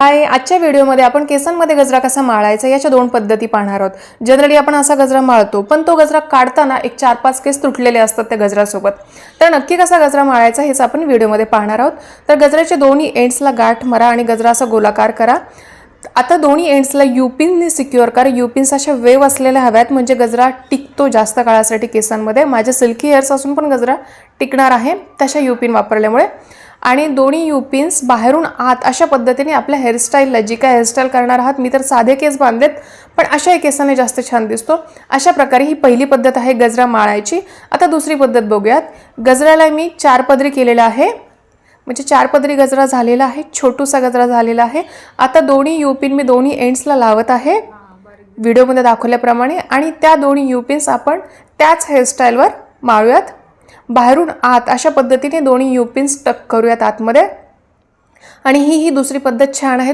हाय, आजच्या व्हिडिओमध्ये आपण केसांमध्ये गजरा कसा माळायचा याच्या दोन पद्धती पाहणार आहोत। जनरली आपण असा गजरा माळतो, पण तो गजरा काढताना एक 4-5 केस तुटलेले असतात त्या गजरासोबत। तर नक्की कसा गजरा माळायचा हेच आपण व्हिडिओमध्ये पाहणार आहोत। तर गजऱ्याच्या दोन्ही एंड्सला गाठ मारा आणि गजरा असा गोलाकार करा। आता दोन्ही एंड्सला युपिनने सिक्युअर करा। युपिन्स अशा वेव असलेल्या हव्यात, म्हणजे गजरा टिकतो जास्त काळासाठी केसांमध्ये। माझ्या सिल्की हेअर्स असून पण गजरा टिकणार आहे तशा युपिन वापरल्यामुळे। आणि दोन्ही युपिन्स बाहेरून आत अशा पद्धतीने आपल्या हेअरस्टाईलला, जी काय हेअरस्टाईल करणार आहात, मी तर साधे केस बांधलेत पण अशा केसाने जास्त छान दिसतो। अशा प्रकारे ही पहिली पद्धत आहे गजरा माळायची। आता दुसरी पद्धत बघूयात। गजऱ्याला मी 4 पदरी केलेला आहे, म्हणजे 4 पदरी गजरा झालेला आहे, छोटूसा गजरा झालेला आहे। आता दोन्ही युपिन मी दोन्ही एंड्सला लावत आहे व्हिडिओमध्ये दाखवल्याप्रमाणे, आणि त्या दोन्ही युपिन्स आपण त्याच हेअरस्टाईलवर माळूयात। बाहेरून आत अशा पद्धतीने दोन्ही युपिन्स टक करूयात आतमध्ये। आणि ही दुसरी पद्धत छान आहे।